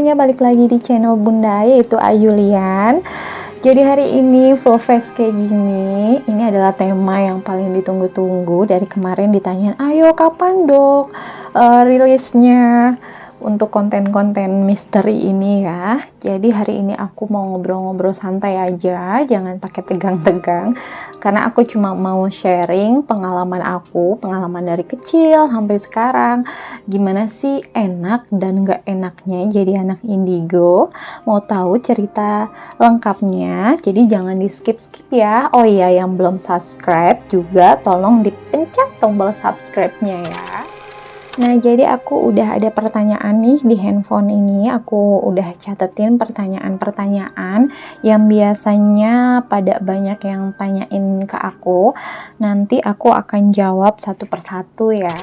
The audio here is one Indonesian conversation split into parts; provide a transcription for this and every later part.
semuanya, balik lagi di channel Bunda, yaitu Ayulian. Jadi hari ini full face kayak gini. Ini adalah tema yang paling ditunggu-tunggu. Dari kemarin ditanyain, ayo kapan dok rilisnya untuk konten-konten misteri ini ya. Jadi hari ini aku mau ngobrol-ngobrol santai aja, jangan pakai tegang-tegang, karena aku cuma mau sharing pengalaman aku, pengalaman dari kecil sampai sekarang, gimana sih enak dan gak enaknya jadi anak indigo. Mau tahu cerita lengkapnya, jadi jangan di skip-skip ya. Oh iya, yang belum subscribe juga tolong dipencet tombol subscribe-nya ya. Nah, jadi aku udah ada pertanyaan nih di handphone ini. Aku udah catetin pertanyaan-pertanyaan yang biasanya pada banyak yang tanyain ke aku. Nanti aku akan jawab satu persatu ya.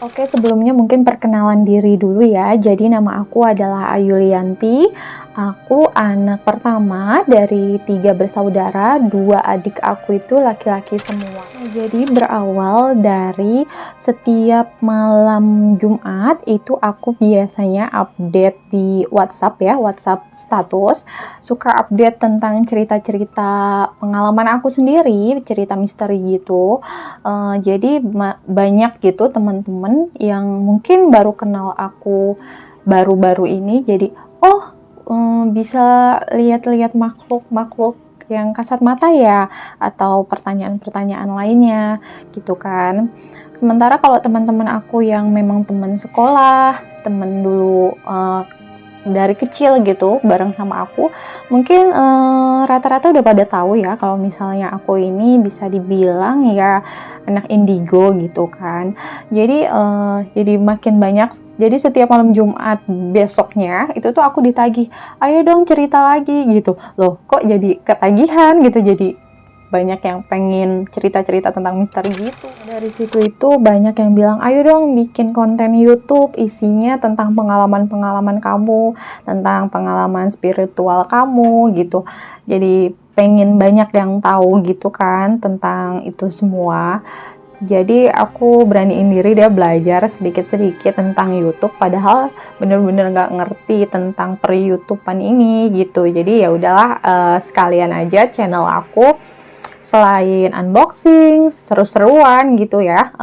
Oke, sebelumnya mungkin perkenalan diri dulu ya. Jadi nama aku adalah Ayulianti. Aku anak pertama dari 3 bersaudara, 2 adik aku itu laki-laki semua. Jadi berawal dari setiap malam Jumat itu aku biasanya update di WhatsApp ya, WhatsApp status. Suka update tentang cerita-cerita pengalaman aku sendiri, cerita misteri gitu. Jadi banyak gitu teman-teman yang mungkin baru kenal aku baru-baru ini, jadi bisa lihat-lihat makhluk-makhluk yang kasat mata ya, atau pertanyaan-pertanyaan lainnya gitu kan. Sementara kalau teman-teman aku yang memang teman sekolah, teman dulu dari kecil gitu bareng sama aku, mungkin rata-rata udah pada tahu ya kalau misalnya aku ini bisa dibilang ya anak indigo gitu kan. Jadi makin banyak, jadi setiap malam Jumat besoknya itu tuh aku ditagih, ayo dong cerita lagi gitu. Loh kok jadi ketagihan gitu, jadi banyak yang pengen cerita-cerita tentang misteri gitu. Dari situ itu banyak yang bilang, ayo dong bikin konten YouTube isinya tentang pengalaman-pengalaman kamu, tentang pengalaman spiritual kamu gitu. Jadi pengen banyak yang tahu gitu kan tentang itu semua. Jadi aku beraniin diri dia belajar sedikit-sedikit tentang YouTube, padahal bener-bener nggak ngerti tentang per YouTubean ini gitu. Jadi ya udahlah, sekalian aja channel aku selain unboxing, seru-seruan gitu ya,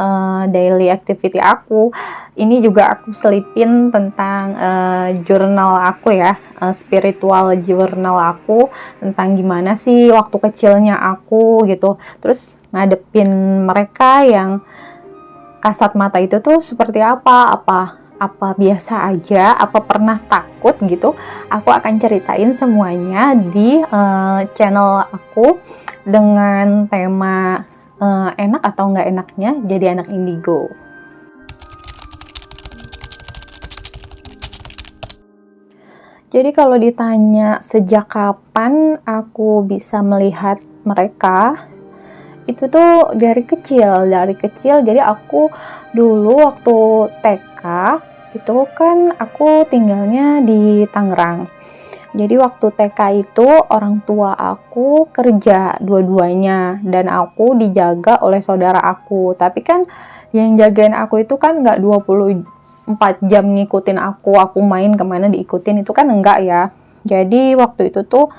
daily activity aku, ini juga aku selipin tentang jurnal aku ya, spiritual journal aku, tentang gimana sih waktu kecilnya aku gitu. Terus ngadepin mereka yang kasat mata itu tuh seperti apa biasa aja, apa pernah takut gitu. Aku akan ceritain semuanya di channel aku dengan tema enak atau nggak enaknya jadi anak indigo. Jadi kalau ditanya sejak kapan aku bisa melihat mereka, itu tuh dari kecil. Jadi aku dulu waktu TK itu kan aku tinggalnya di Tangerang. Jadi waktu TK itu orang tua aku kerja dua-duanya dan aku dijaga oleh saudara aku. Tapi kan yang jagain aku itu kan nggak 24 jam ngikutin aku main kemana diikutin, itu kan enggak ya. Jadi waktu itu tuh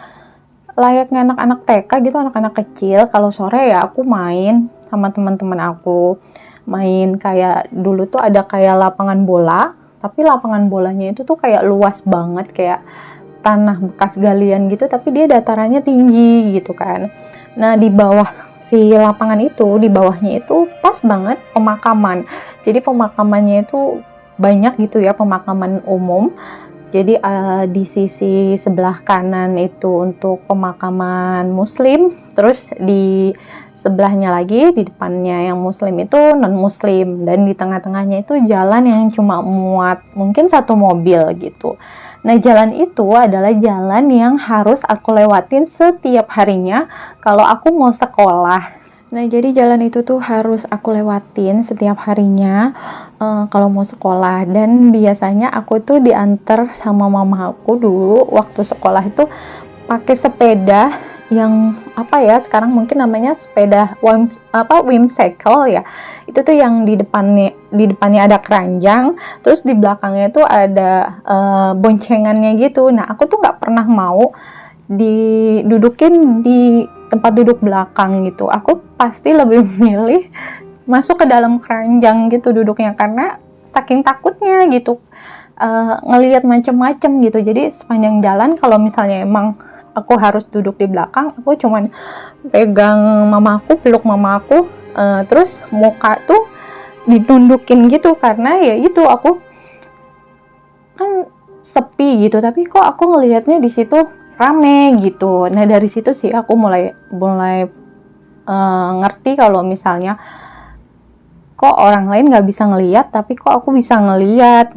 layaknya anak-anak TK gitu, anak-anak kecil, kalau sore ya aku main sama teman-teman aku. Main kayak dulu tuh ada kayak lapangan bola, tapi lapangan bolanya itu tuh kayak luas banget, kayak tanah bekas galian gitu, tapi dia datarannya tinggi gitu kan. Nah, di bawah si lapangan itu, di bawahnya itu pas banget pemakaman. Jadi pemakamannya itu banyak gitu ya, pemakaman umum. Jadi di sisi sebelah kanan itu untuk pemakaman muslim, terus di sebelahnya lagi, di depannya yang muslim itu non muslim, dan di tengah-tengahnya itu jalan yang cuma muat mungkin 1 mobil gitu. Nah, jalan itu adalah jalan yang harus aku lewatin setiap harinya kalau aku mau sekolah. Nah, jadi jalan itu tuh harus aku lewatin setiap harinya kalau mau sekolah. Dan biasanya aku tuh diantar sama mama aku dulu waktu sekolah itu pakai sepeda yang apa ya, sekarang mungkin namanya sepeda whimsical ya. Itu tuh yang di depannya ada keranjang, terus di belakangnya tuh ada boncengannya gitu. Nah, aku tuh nggak pernah mau didudukin di tempat duduk belakang gitu. Aku pasti lebih milih masuk ke dalam keranjang gitu duduknya, karena saking takutnya gitu ngelihat macem-macem gitu. Jadi sepanjang jalan kalau misalnya emang aku harus duduk di belakang, aku cuman pegang mamaku, peluk mamaku, terus muka tuh ditundukin gitu, karena ya itu aku kan sepi gitu, tapi kok aku ngelihatnya di situ rame gitu. Nah, dari situ sih aku mulai ngerti kalau misalnya kok orang lain nggak bisa ngelihat, tapi kok aku bisa ngelihat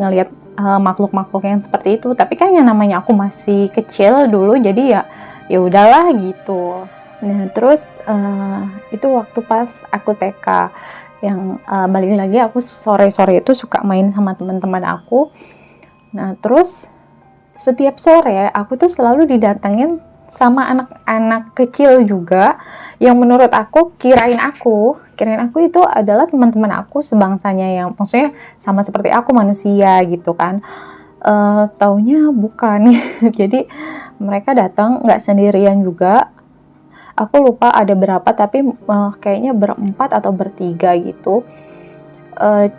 makhluk-makhluk yang seperti itu. Tapi kan yang namanya aku masih kecil dulu, jadi ya udahlah gitu. Nah, terus itu waktu pas aku TK, yang balik lagi aku sore-sore itu suka main sama teman-teman aku. Nah, terus setiap sore aku tuh selalu didatengin sama anak-anak kecil juga, yang menurut aku kirain aku itu adalah teman-teman aku sebangsanya, yang maksudnya sama seperti aku, manusia gitu kan. Taunya bukan. Jadi mereka datang nggak sendirian juga, aku lupa ada berapa, tapi kayaknya berempat atau bertiga gitu.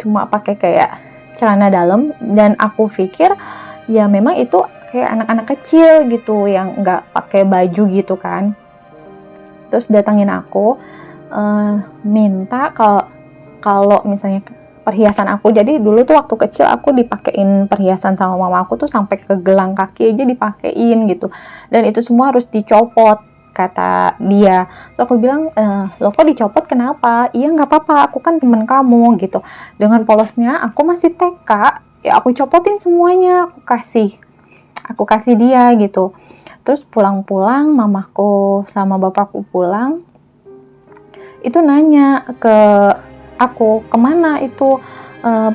Cuma pakai kayak celana dalam, dan aku pikir ya memang itu kayak anak-anak kecil gitu yang nggak pakai baju gitu kan. Terus datangin aku, minta kalau misalnya perhiasan aku. Jadi dulu tuh waktu kecil aku dipakein perhiasan sama mama aku tuh sampai ke gelang kaki aja dipakein gitu, dan itu semua harus dicopot kata dia. Terus aku bilang, lo kok dicopot, kenapa? Iya nggak apa-apa, aku kan temen kamu gitu. Dengan polosnya aku masih TK, ya aku copotin semuanya, aku kasih dia gitu. Terus pulang-pulang mamaku sama bapakku pulang, itu nanya ke aku, kemana itu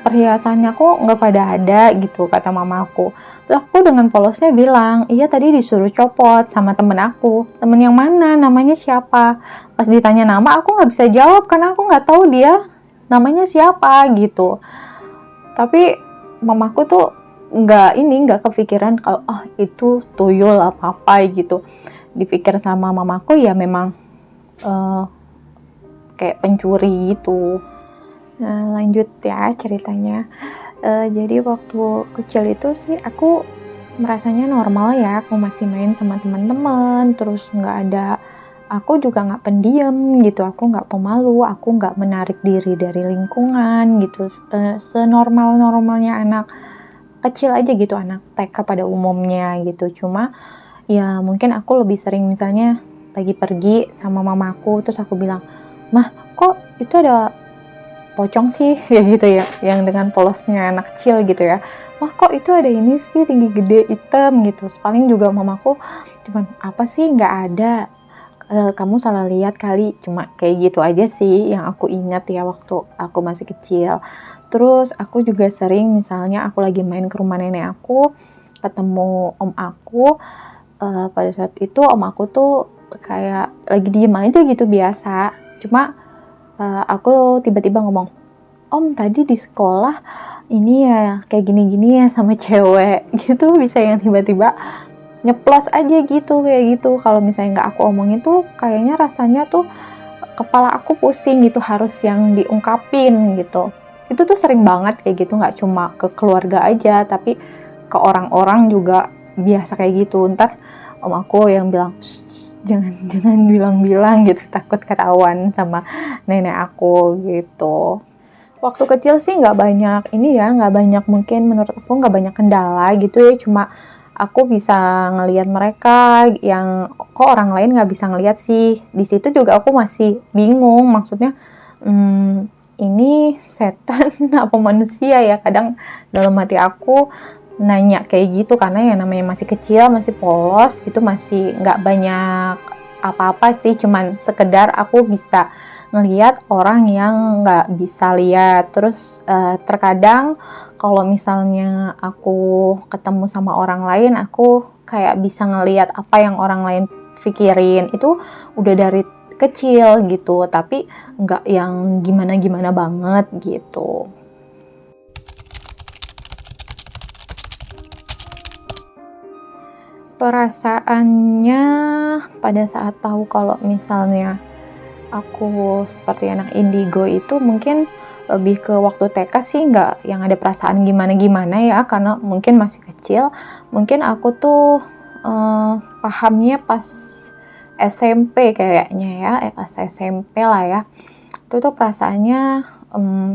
perhiasannya kok nggak pada ada gitu, kata mamaku. Terus aku dengan polosnya bilang, iya tadi disuruh copot sama temen aku. Temen yang mana, namanya siapa? Pas ditanya nama aku nggak bisa jawab karena aku nggak tahu dia namanya siapa gitu. Tapi mamaku tuh nggak kepikiran kalau itu tuyul apa gitu. Dipikir sama mamaku ya memang kayak pencuri gitu. Nah, lanjut ya ceritanya. Jadi waktu kecil itu sih aku merasanya normal ya, aku masih main sama teman-teman, terus aku juga nggak pendiam gitu, aku nggak pemalu, aku nggak menarik diri dari lingkungan gitu, senormal-normalnya anak kecil aja gitu, anak TK pada umumnya gitu. Cuma ya mungkin aku lebih sering misalnya lagi pergi sama mamaku, terus aku bilang, mah kok itu ada pocong sih, ya gitu ya, yang dengan polosnya anak kecil gitu ya. Wah kok itu ada ini sih, tinggi gede hitam gitu. Paling juga mamaku cuman, apa sih, nggak ada, kamu salah lihat kali. Cuma kayak gitu aja sih yang aku ingat ya waktu aku masih kecil. Terus aku juga sering misalnya aku lagi main ke rumah nenek aku, ketemu om aku, pada saat itu om aku tuh kayak lagi diem aja gitu biasa. Cuma aku tiba-tiba ngomong, om tadi di sekolah ini ya kayak gini-gini ya sama cewek gitu. Bisa yang tiba-tiba nyeplos aja gitu, kayak gitu. Kalau misalnya nggak aku omongin tuh kayaknya rasanya tuh kepala aku pusing gitu, harus yang diungkapin gitu. Itu tuh sering banget kayak gitu, nggak cuma ke keluarga aja, tapi ke orang-orang juga biasa kayak gitu. Ntar om aku yang bilang, jangan bilang-bilang gitu, takut ketahuan sama nenek aku gitu. Waktu kecil sih nggak banyak mungkin menurut aku nggak banyak kendala gitu ya, cuma aku bisa ngelihat mereka yang kok orang lain nggak bisa ngelihat sih. Di situ juga aku masih bingung, maksudnya ini setan apa manusia ya. Kadang dalam hati aku nanya kayak gitu, karena yang namanya masih kecil, masih polos gitu, masih nggak banyak apa-apa sih, cuman sekedar aku bisa ngelihat orang yang nggak bisa lihat. Terus terkadang kalau misalnya aku ketemu sama orang lain, aku kayak bisa ngelihat apa yang orang lain pikirin. Itu udah dari kecil gitu, tapi nggak yang gimana-gimana banget gitu. Perasaannya pada saat tahu kalau misalnya aku seperti anak indigo itu mungkin lebih ke waktu TK sih, nggak yang ada perasaan gimana-gimana ya, karena mungkin masih kecil. Mungkin aku tuh pahamnya pas SMP kayaknya ya, pas SMP lah ya. Itu tuh perasaannya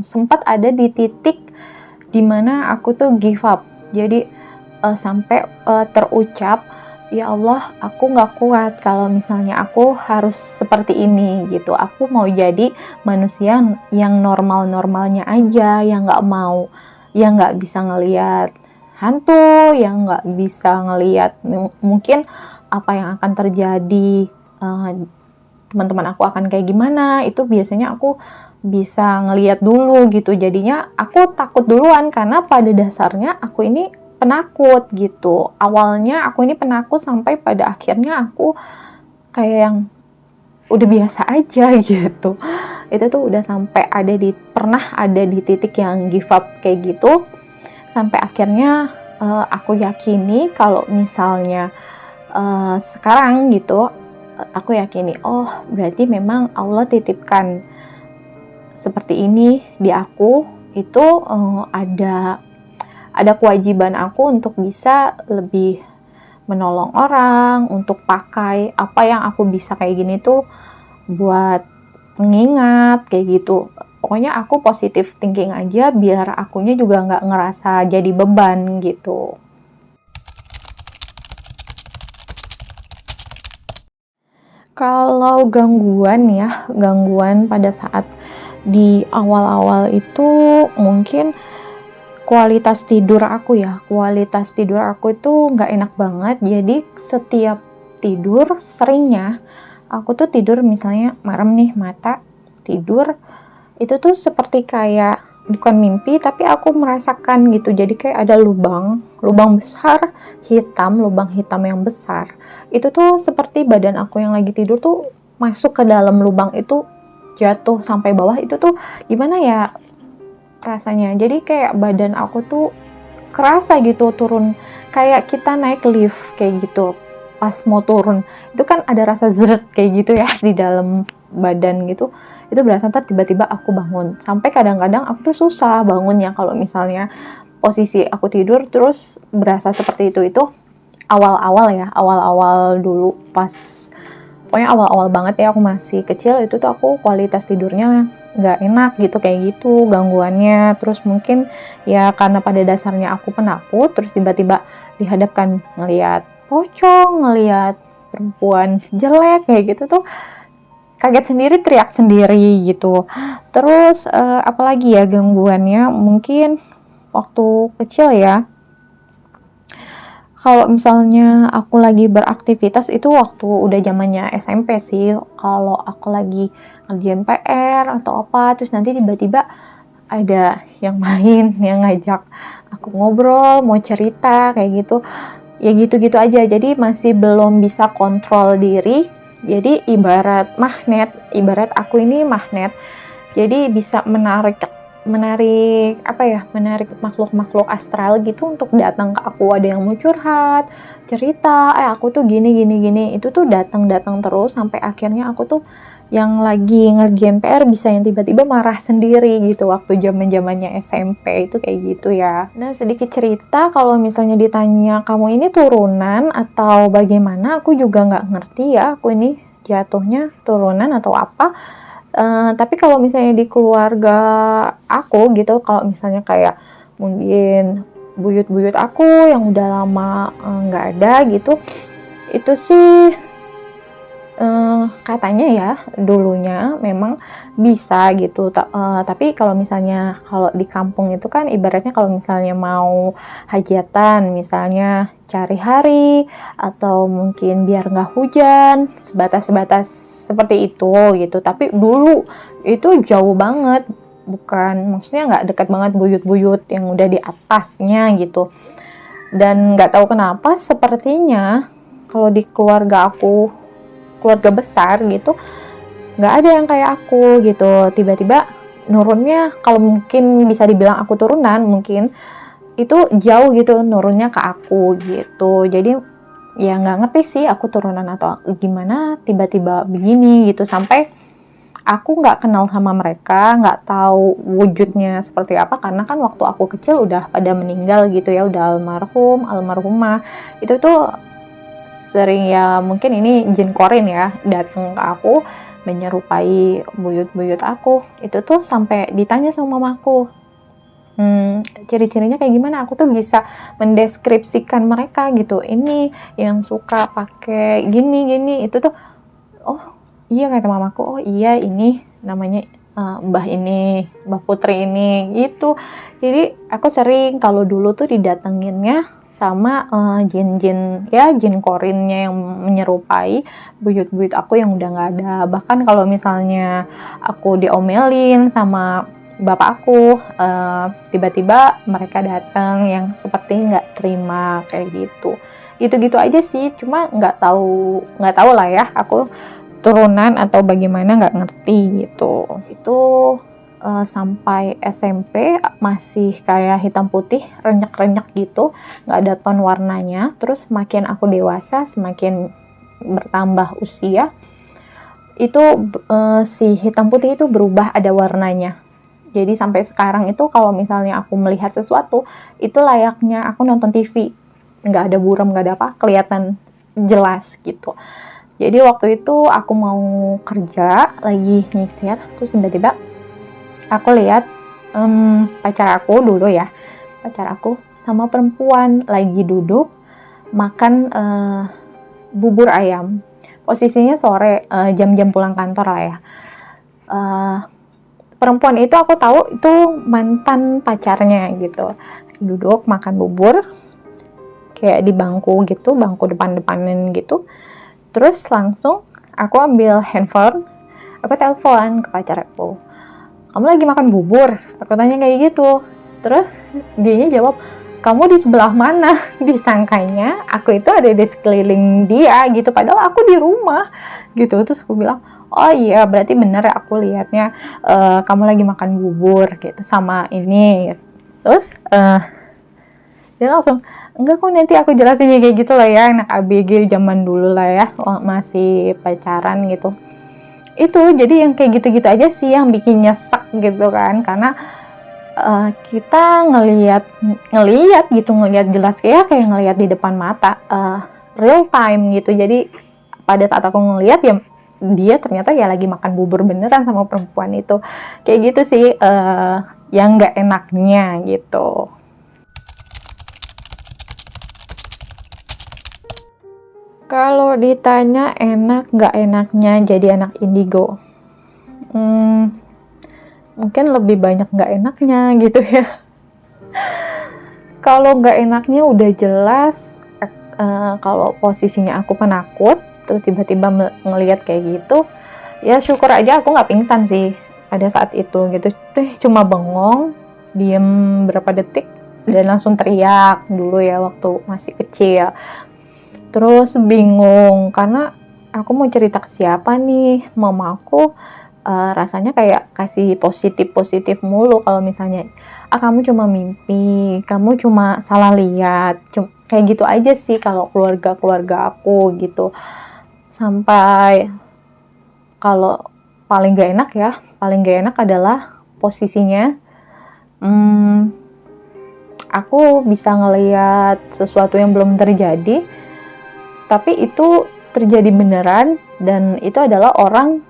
sempat ada di titik dimana aku tuh give up. Jadi sampai terucap, ya Allah, aku nggak kuat kalau misalnya aku harus seperti ini gitu. Aku mau jadi manusia yang normal-normalnya aja, yang nggak bisa ngelihat hantu, yang nggak bisa ngelihat mungkin apa yang akan terjadi, teman-teman aku akan kayak gimana. Itu biasanya aku bisa ngelihat dulu gitu. Jadinya aku takut duluan, karena pada dasarnya aku ini penakut gitu. Awalnya aku ini penakut sampai pada akhirnya aku kayak yang udah biasa aja gitu. Itu tuh udah sampai pernah ada di titik yang give up kayak gitu. Sampai akhirnya aku yakini kalau misalnya sekarang gitu, aku yakini, oh berarti memang Allah titipkan seperti ini di aku. Itu ada kewajiban aku untuk bisa lebih menolong orang, untuk pakai apa yang aku bisa kayak gini tuh buat mengingat kayak gitu. Pokoknya aku positive thinking aja biar akunya juga nggak ngerasa jadi beban gitu. Kalau gangguan pada saat di awal-awal itu mungkin kualitas tidur aku itu nggak enak banget. Jadi setiap tidur, seringnya aku tuh tidur misalnya merem nih mata, tidur itu tuh seperti kayak bukan mimpi, tapi aku merasakan gitu. Jadi kayak ada lubang besar hitam, lubang hitam yang besar. Itu tuh seperti badan aku yang lagi tidur tuh masuk ke dalam lubang itu, jatuh sampai bawah. Itu tuh gimana ya rasanya, jadi kayak badan aku tuh kerasa gitu turun, kayak kita naik lift kayak gitu. Pas mau turun itu kan ada rasa zret kayak gitu ya di dalam badan gitu. Itu berasa, ntar tiba-tiba aku bangun. Sampai kadang-kadang aku tuh susah bangunnya kalau misalnya posisi aku tidur terus berasa seperti itu awal-awal dulu, pokoknya awal-awal banget ya, aku masih kecil. Itu tuh aku kualitas tidurnya nggak enak gitu, kayak gitu gangguannya. Terus mungkin ya karena pada dasarnya aku penakut, terus tiba-tiba dihadapkan ngelihat pocong, ngelihat perempuan jelek kayak gitu tuh kaget sendiri, teriak sendiri gitu. Terus apalagi ya gangguannya, mungkin waktu kecil ya, kalau misalnya aku lagi beraktivitas itu waktu udah zamannya SMP sih. Kalau aku lagi ngerjain PR atau apa, terus nanti tiba-tiba ada yang main, yang ngajak aku ngobrol, mau cerita kayak gitu. Ya gitu-gitu aja. Jadi masih belum bisa kontrol diri. Jadi ibarat aku ini magnet. Jadi bisa menarik makhluk-makhluk astral gitu untuk datang ke aku. Ada yang mau curhat, cerita, aku tuh gini. Itu tuh datang terus sampai akhirnya aku tuh yang lagi ngerjain PR bisa yang tiba-tiba marah sendiri gitu waktu zaman-zamannya SMP itu kayak gitu ya. Nah, sedikit cerita, kalau misalnya ditanya kamu ini turunan atau bagaimana, aku juga nggak ngerti ya, aku ini jatuhnya turunan atau apa. Tapi kalau misalnya di keluarga aku gitu, kalau misalnya kayak mungkin buyut-buyut aku yang udah lama nggak ada gitu, itu sih katanya ya dulunya memang bisa gitu. Tapi kalau misalnya kalau di kampung itu kan ibaratnya kalau misalnya mau hajatan, misalnya cari hari atau mungkin biar nggak hujan, sebatas seperti itu gitu. Tapi dulu itu jauh banget, maksudnya nggak dekat banget buyut-buyut yang udah di atasnya gitu. Dan nggak tahu kenapa sepertinya kalau di keluarga aku keluarga besar gitu, nggak ada yang kayak aku gitu. Tiba-tiba nurunnya, kalau mungkin bisa dibilang aku turunan, mungkin itu jauh gitu nurunnya ke aku gitu. Jadi ya nggak ngerti sih aku turunan atau gimana tiba-tiba begini gitu, sampai aku nggak kenal sama mereka, nggak tahu wujudnya seperti apa, karena kan waktu aku kecil udah pada meninggal gitu ya, udah almarhum, almarhumah. Itu tuh sering ya, mungkin ini jin korin ya, datang ke aku menyerupai buyut-buyut aku. Itu tuh sampai ditanya sama mamaku, ciri-cirinya kayak gimana? Aku tuh bisa mendeskripsikan mereka gitu. Ini yang suka pakai gini-gini, itu tuh, oh iya, kata mamaku, oh iya ini namanya Mbah ini, Mbah Putri ini gitu. Jadi aku sering kalau dulu tuh didatenginnya sama jin-jin ya, jin korinnya yang menyerupai buyut-buyut aku yang udah nggak ada. Bahkan kalau misalnya aku diomelin sama bapak aku, tiba-tiba mereka datang yang seperti nggak terima kayak gitu. Gitu-gitu aja sih, cuma nggak tahu lah ya, aku turunan atau bagaimana nggak ngerti gitu. Itu sampai SMP masih kayak hitam putih, renyek-renyek gitu, nggak ada ton warnanya. Terus makin aku dewasa, semakin bertambah usia, itu si hitam putih itu berubah, ada warnanya. Jadi sampai sekarang itu kalau misalnya aku melihat sesuatu, itu layaknya aku nonton TV, nggak ada buram, nggak ada apa, kelihatan jelas gitu. Jadi waktu itu aku mau kerja, lagi nyisir, terus tiba-tiba aku lihat pacar aku dulu ya, pacar aku sama perempuan lagi duduk makan bubur ayam. Posisinya sore, jam-jam pulang kantor lah ya. Perempuan itu aku tahu itu mantan pacarnya gitu. Duduk makan bubur, kayak di bangku gitu, bangku depan-depanin gitu. Terus langsung aku ambil handphone, aku telepon ke pacar aku. Kamu lagi makan bubur? Aku tanya kayak gitu. Terus dianya jawab, kamu di sebelah mana? Disangkanya aku itu ada di sekeliling dia gitu, padahal aku di rumah gitu. Terus aku bilang, oh iya berarti bener ya aku lihatnya kamu lagi makan bubur gitu sama ini gitu. Terus dia langsung, enggak kok, nanti aku jelasin kayak gitu lah ya, anak ABG zaman dulu lah ya, masih pacaran gitu. Itu jadi yang kayak gitu-gitu aja sih yang bikin nyesek gitu kan, karena kita ngelihat jelas kayak ngelihat di depan mata, real time gitu. Jadi pada saat aku ngelihat ya, dia ternyata ya lagi makan bubur beneran sama perempuan itu. Kayak gitu sih yang nggak enaknya gitu. Kalau ditanya enak nggak enaknya jadi anak indigo, mungkin lebih banyak nggak enaknya gitu ya. Kalau nggak enaknya udah jelas, kalau posisinya aku penakut, terus tiba-tiba ngelihat kayak gitu, ya syukur aja aku nggak pingsan sih pada saat itu gitu. Cuma bengong, diem berapa detik, dan langsung teriak dulu ya waktu masih kecil. Terus bingung karena aku mau cerita ke siapa nih. Mama aku rasanya kayak kasih positif mulu kalau misalnya kamu cuma mimpi, kamu cuma salah lihat, kayak gitu aja sih kalau keluarga aku gitu. Sampai kalau paling gak enak adalah posisinya aku bisa ngelihat sesuatu yang belum terjadi, tapi itu terjadi beneran, dan itu adalah orang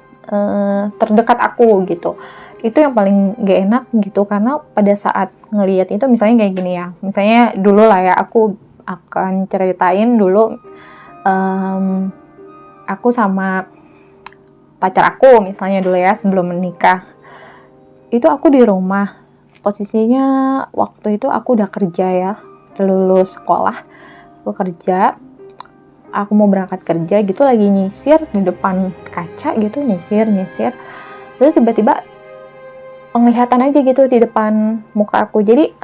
terdekat aku gitu. Itu yang paling gak enak gitu, karena pada saat ngelihat itu, misalnya kayak gini ya, misalnya dulu lah ya, aku akan ceritain dulu, aku sama pacar aku misalnya dulu ya, sebelum menikah. Itu aku di rumah, posisinya waktu itu aku udah kerja ya, udah lulus sekolah, aku kerja, aku mau berangkat kerja gitu, lagi nyisir di depan kaca gitu, nyisir, terus tiba-tiba penglihatan aja gitu di depan muka aku. Jadi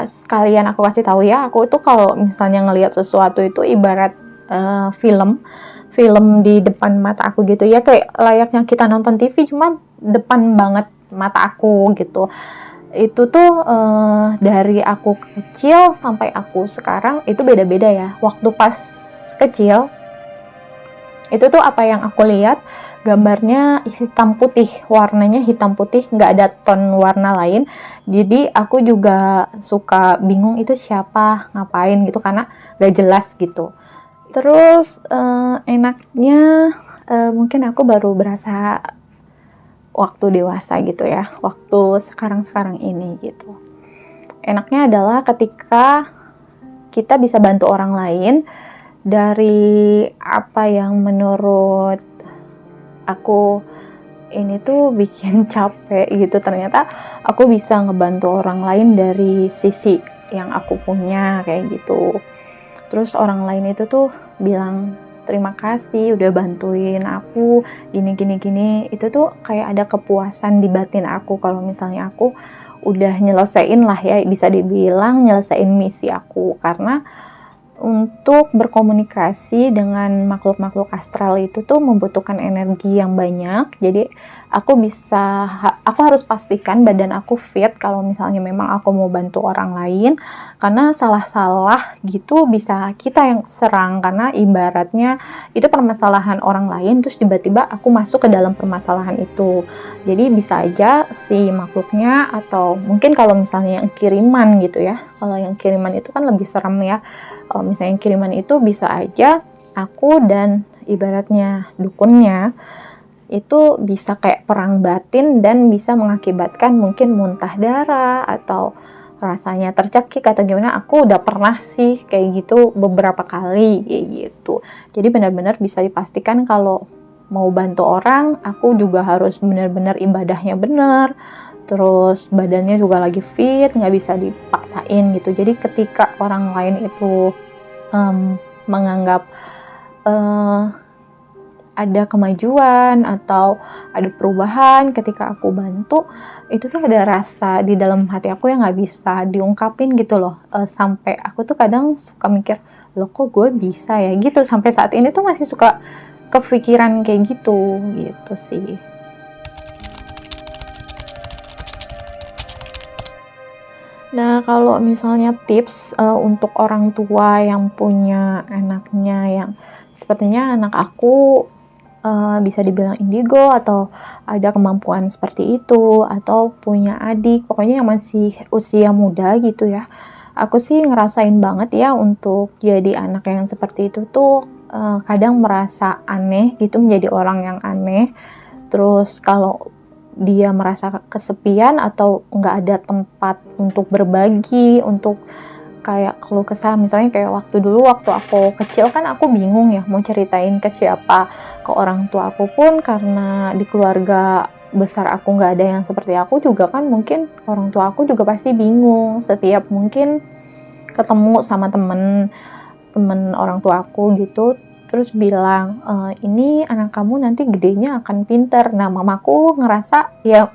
sekalian aku kasih tahu ya, aku tuh kalau misalnya ngelihat sesuatu itu ibarat film di depan mata aku gitu ya, kayak layaknya kita nonton TV cuma depan banget mata aku gitu. Itu tuh dari aku kecil sampai aku sekarang itu beda-beda ya. Waktu pas kecil itu tuh apa yang aku lihat gambarnya hitam putih, warnanya hitam putih, nggak ada ton warna lain. Jadi aku juga suka bingung itu siapa, ngapain gitu, karena nggak jelas gitu. Terus enaknya mungkin aku baru berasa waktu dewasa gitu ya, waktu sekarang ini gitu. Enaknya adalah ketika kita bisa bantu orang lain dari apa yang menurut aku ini tuh bikin capek gitu, ternyata aku bisa ngebantu orang lain dari sisi yang aku punya kayak gitu. Terus orang lain itu tuh bilang terima kasih udah bantuin aku gini. Itu tuh kayak ada kepuasan di batin aku kalau misalnya aku udah nyelesain lah ya, bisa dibilang nyelesain misi aku. Karena untuk berkomunikasi dengan makhluk-makhluk astral itu tuh membutuhkan energi yang banyak. Jadi aku harus pastikan badan aku fit kalau misalnya memang aku mau bantu orang lain, karena salah-salah gitu bisa kita yang serang, karena ibaratnya itu permasalahan orang lain terus tiba-tiba aku masuk ke dalam permasalahan itu. Jadi bisa aja si makhluknya, atau mungkin kalau misalnya yang kiriman gitu ya, kalau yang kiriman itu kan lebih serem ya. Kalau misalnya kiriman itu bisa aja aku dan ibaratnya dukunnya itu bisa kayak perang batin dan bisa mengakibatkan mungkin muntah darah atau rasanya tercekik atau gimana. Aku udah pernah sih kayak gitu beberapa kali kayak gitu. Jadi benar-benar bisa dipastikan kalau mau bantu orang, aku juga harus benar-benar ibadahnya benar, terus badannya juga lagi fit, nggak bisa dipaksain gitu. Jadi ketika orang lain itu menganggap ada kemajuan atau ada perubahan ketika aku bantu, itu tuh ada rasa di dalam hati aku yang nggak bisa diungkapin gitu loh. Sampai aku tuh kadang suka mikir, loh kok gue bisa ya gitu. Sampai saat ini tuh masih suka kepikiran kayak gitu sih. Nah, kalau misalnya tips untuk orang tua yang punya anaknya yang sepertinya anak aku bisa dibilang indigo atau ada kemampuan seperti itu, atau punya adik, pokoknya yang masih usia muda gitu ya. Aku sih ngerasain banget ya untuk jadi anak yang seperti itu tuh kadang merasa aneh gitu, menjadi orang yang aneh. Terus kalau dia merasa kesepian atau nggak ada tempat untuk berbagi, untuk kayak keluh kesah, misalnya kayak waktu aku kecil kan aku bingung ya mau ceritain ke siapa, ke orang tua aku pun karena di keluarga besar aku nggak ada yang seperti aku juga kan, mungkin orang tua aku juga pasti bingung setiap mungkin ketemu sama temen orang tua aku gitu, terus bilang ini anak kamu nanti gedenya akan pinter. Nah, mamaku ngerasa ya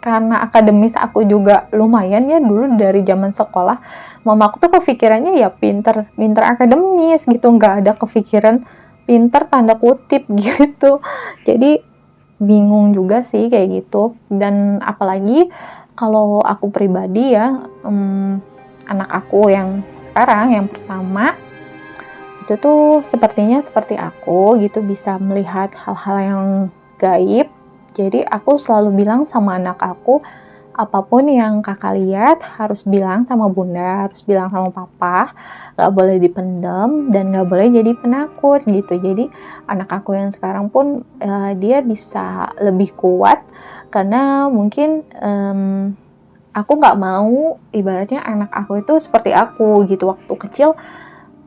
karena akademis aku juga lumayan ya dulu dari zaman sekolah, mamaku tuh kepikirannya ya pinter akademis gitu, nggak ada kepikiran pinter tanda kutip gitu. Jadi bingung juga sih kayak gitu. Dan apalagi kalau aku pribadi ya, anak aku yang sekarang yang pertama itu tuh sepertinya seperti aku gitu, bisa melihat hal-hal yang gaib. Jadi aku selalu bilang sama anak aku, apapun yang kakak lihat harus bilang sama bunda, harus bilang sama papa, gak boleh dipendam dan gak boleh jadi penakut gitu. Jadi anak aku yang sekarang pun dia bisa lebih kuat karena mungkin aku gak mau ibaratnya anak aku itu seperti aku gitu waktu kecil.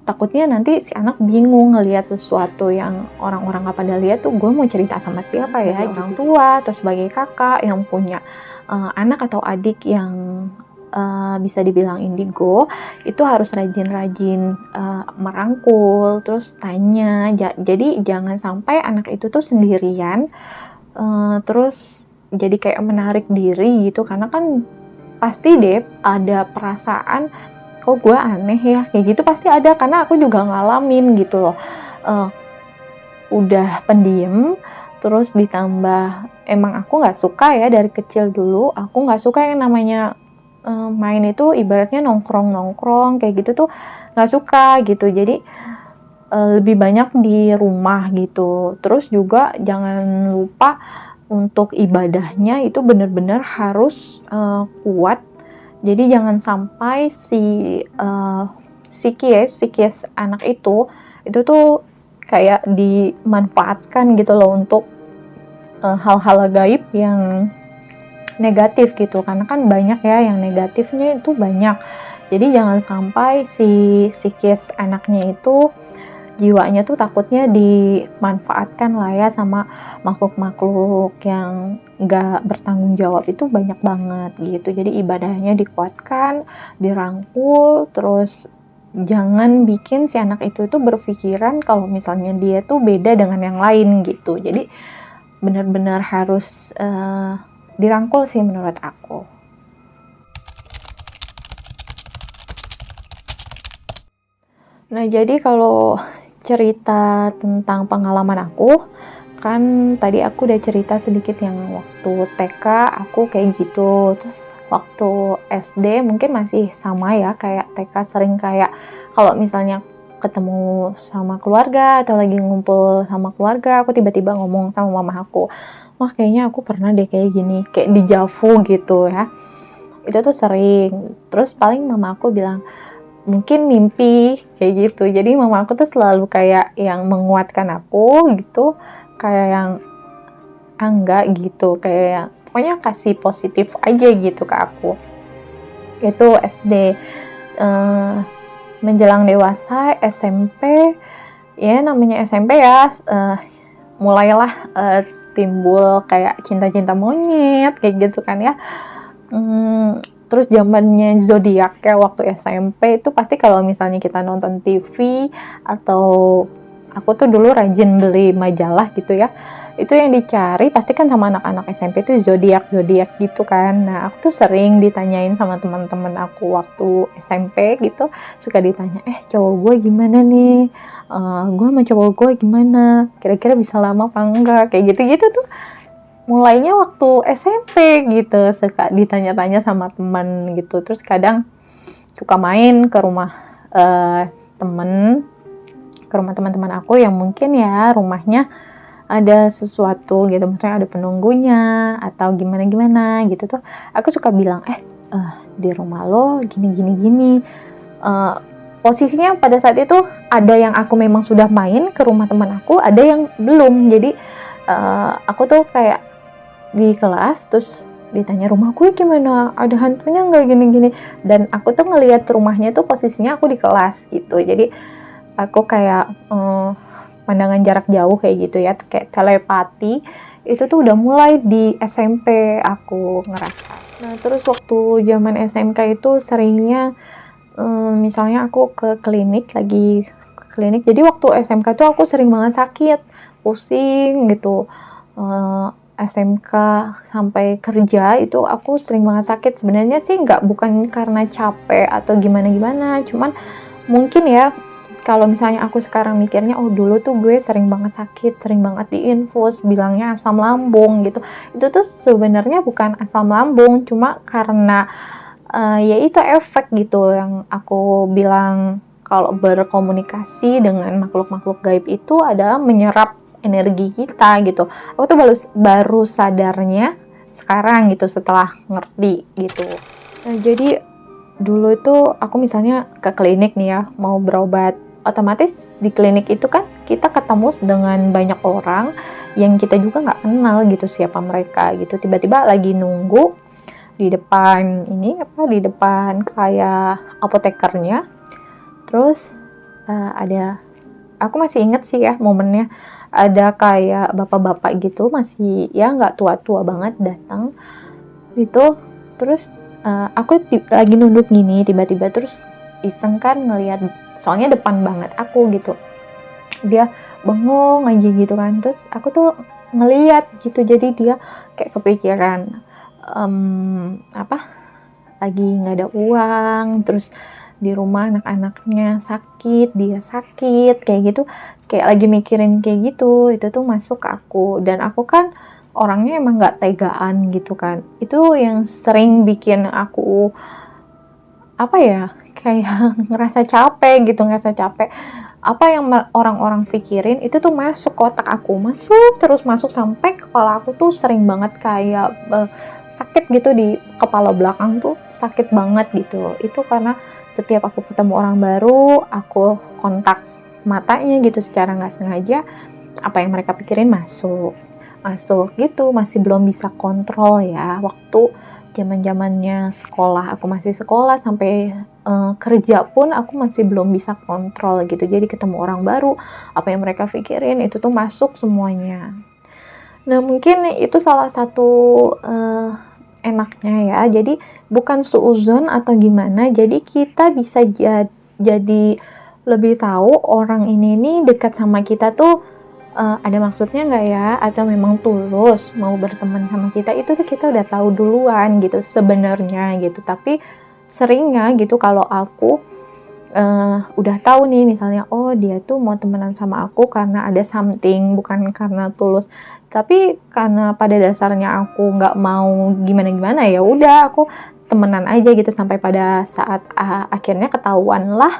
Takutnya nanti si anak bingung ngelihat sesuatu yang orang-orang gak pada lihat tuh, gue mau cerita sama siapa ya, orang tua atau sebagai kakak yang punya anak atau adik yang bisa dibilang indigo, itu harus rajin-rajin merangkul, terus tanya. Jadi jangan sampai anak itu tuh sendirian terus jadi kayak menarik diri gitu, karena kan pasti deh ada perasaan kok gue aneh ya, kayak gitu pasti ada, karena aku juga ngalamin gitu loh. Udah pendiam, terus ditambah emang aku nggak suka ya, dari kecil dulu aku nggak suka yang namanya main itu ibaratnya nongkrong kayak gitu tuh nggak suka gitu. Jadi lebih banyak di rumah gitu. Terus juga jangan lupa untuk ibadahnya itu benar-benar harus kuat. Jadi jangan sampai psikis anak itu tuh kayak dimanfaatkan gitu loh untuk hal-hal gaib yang negatif gitu, karena kan banyak ya yang negatifnya itu banyak. Jadi jangan sampai si psikis anaknya itu, jiwanya tuh takutnya dimanfaatkan lah ya sama makhluk-makhluk yang gak bertanggung jawab, itu banyak banget gitu. Jadi ibadahnya dikuatkan, dirangkul, terus jangan bikin si anak itu tuh berpikiran kalau misalnya dia tuh beda dengan yang lain gitu. Jadi benar-benar harus dirangkul sih menurut aku. Nah, jadi kalau cerita tentang pengalaman aku, kan tadi aku udah cerita sedikit yang waktu TK aku kayak gitu. Terus waktu SD mungkin masih sama ya, kayak TK sering kayak kalau misalnya ketemu sama keluarga atau lagi ngumpul sama keluarga, aku tiba-tiba ngomong sama mama aku, wah kayaknya aku pernah deh kayak gini, kayak dejavu gitu ya. Itu tuh sering. Terus paling mama aku bilang, mungkin mimpi kayak gitu. Jadi mama aku tuh selalu kayak yang menguatkan aku gitu, kayak yang enggak gitu, kayak yang pokoknya kasih positif aja gitu ke aku. Itu SD. Menjelang dewasa SMP, ya namanya SMP ya, mulailah timbul kayak cinta-cinta monyet kayak gitu kan ya. Terus zamannya zodiak ya waktu SMP itu pasti kalau misalnya kita nonton TV atau aku tuh dulu rajin beli majalah gitu ya, itu yang dicari pasti kan sama anak-anak SMP tuh zodiak gitu kan. Nah aku tuh sering ditanyain sama teman-teman aku waktu SMP gitu, suka ditanya, cowok gue gimana nih, gue sama cowok gue gimana, kira-kira bisa lama apa enggak, kayak gitu-gitu tuh mulainya waktu SMP gitu, suka ditanya-tanya sama teman gitu. Terus kadang suka main ke rumah teman-teman aku yang mungkin ya rumahnya ada sesuatu gitu, misalnya ada penunggunya atau gimana gitu tuh, aku suka bilang di rumah lo gini. Posisinya pada saat itu ada yang aku memang sudah main ke rumah teman aku, ada yang belum. Jadi aku tuh kayak di kelas terus ditanya rumah gue gimana, ada hantunya nggak, gini. Dan aku tuh ngelihat rumahnya tuh posisinya aku di kelas gitu. Jadi aku kayak pandangan jarak jauh kayak gitu ya, kayak telepati. Itu tuh udah mulai di SMP aku ngerasa. Nah terus waktu zaman SMK itu seringnya misalnya aku ke klinik, jadi waktu SMK tuh aku sering banget sakit, pusing gitu. SMK sampai kerja itu aku sering banget sakit. Sebenarnya sih bukan karena capek atau gimana, cuman mungkin ya kalau misalnya aku sekarang mikirnya, dulu tuh gue sering banget sakit, sering banget diinfus, bilangnya asam lambung gitu. Itu tuh sebenarnya bukan asam lambung, cuma karena ya itu efek gitu yang aku bilang, kalau berkomunikasi dengan makhluk-makhluk gaib itu adalah menyerap energi kita gitu. Aku tuh baru sadarnya sekarang gitu, setelah ngerti gitu. Nah jadi dulu itu aku misalnya ke klinik nih ya, mau berobat, otomatis di klinik itu kan kita ketemu dengan banyak orang yang kita juga nggak kenal gitu siapa mereka gitu. Tiba-tiba lagi nunggu di depan di depan kayak apotekernya, terus ada, aku masih inget sih ya momennya, ada kayak bapak-bapak gitu, masih ya nggak tua-tua banget datang gitu. Terus aku lagi nunduk gini, tiba-tiba terus iseng kan ngelihat, soalnya depan banget aku gitu, dia bengong aja gitu kan. Terus aku tuh ngeliat gitu, jadi dia kayak kepikiran lagi nggak ada uang, terus di rumah anak-anaknya sakit, dia sakit, kayak gitu, kayak lagi mikirin kayak gitu, itu tuh masuk ke aku. Dan aku kan orangnya emang nggak tegaan gitu kan, itu yang sering bikin aku apa ya, kayak ngerasa capek. Apa yang orang-orang pikirin itu tuh masuk ke otak aku, masuk sampai kepala aku tuh sering banget kayak sakit gitu, di kepala belakang tuh sakit banget gitu. Itu karena setiap aku ketemu orang baru, aku kontak matanya gitu secara nggak sengaja, apa yang mereka pikirin masuk gitu. Masih belum bisa kontrol ya, waktu zaman-zamannya sekolah, aku masih sekolah sampai kerja pun aku masih belum bisa kontrol gitu. Jadi ketemu orang baru, apa yang mereka pikirin itu tuh masuk semuanya. Nah, mungkin itu salah satu enaknya ya. Jadi bukan suuzon atau gimana, jadi kita bisa jadi lebih tahu orang ini nih dekat sama kita tuh ada maksudnya nggak ya, atau memang tulus mau berteman sama kita. Itu tuh kita udah tahu duluan gitu sebenarnya gitu. Tapi seringnya gitu kalau aku udah tahu nih, misalnya oh dia tuh mau temenan sama aku karena ada something, bukan karena tulus, tapi karena pada dasarnya aku nggak mau gimana-gimana, ya udah aku temenan aja gitu. Sampai pada saat akhirnya ketahuan lah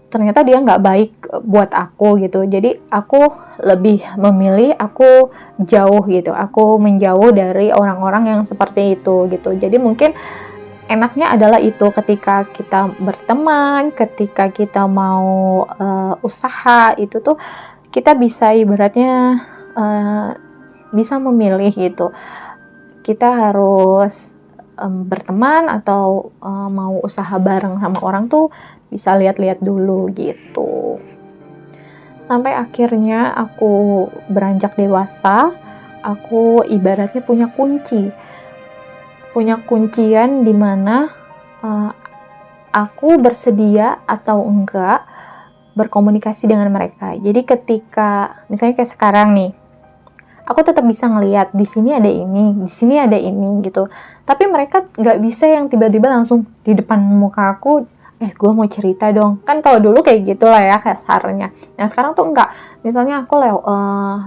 ternyata dia nggak baik buat aku gitu. Jadi aku lebih memilih aku jauh gitu, aku menjauh dari orang-orang yang seperti itu gitu. Jadi mungkin enaknya adalah itu, ketika kita berteman, ketika kita mau usaha, itu tuh kita bisa ibaratnya bisa memilih gitu. Kita harus berteman atau mau usaha bareng sama orang tuh bisa lihat-lihat dulu gitu. Sampai akhirnya aku beranjak dewasa, aku ibaratnya punya kuncian di mana aku bersedia atau enggak berkomunikasi dengan mereka. Jadi ketika misalnya kayak sekarang nih, aku tetap bisa ngelihat di sini ada ini, di sini ada ini gitu. Tapi mereka nggak bisa yang tiba-tiba langsung di depan muka aku, gue mau cerita dong. Kan kalau dulu kayak gitulah ya kasarnya. Nah sekarang tuh enggak. Misalnya aku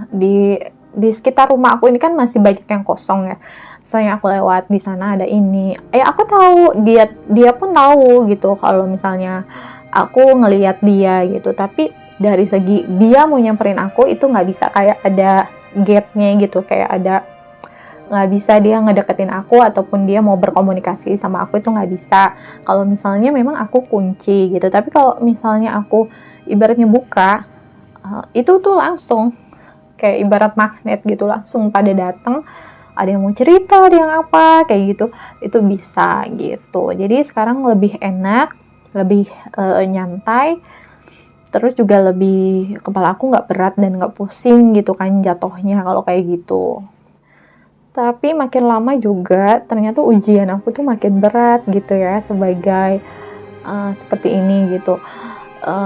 di sekitar rumah aku ini kan masih banyak yang kosong ya. Misalnya aku lewat di sana ada ini, aku tahu, dia pun tahu gitu kalau misalnya aku ngelihat dia gitu. Tapi dari segi dia mau nyamperin aku itu nggak bisa, kayak ada gap-nya gitu, kayak ada, nggak bisa dia ngedeketin aku ataupun dia mau berkomunikasi sama aku, itu nggak bisa kalau misalnya memang aku kunci gitu. Tapi kalau misalnya aku ibaratnya buka, itu tuh langsung kayak ibarat magnet gitu, langsung pada datang, ada yang mau cerita, ada yang apa kayak gitu, itu bisa gitu. Jadi sekarang lebih enak, lebih nyantai, terus juga lebih, kepala aku nggak berat dan nggak pusing gitu kan jatuhnya kalau kayak gitu. Tapi makin lama juga ternyata ujian aku tuh makin berat gitu ya, sebagai seperti ini gitu.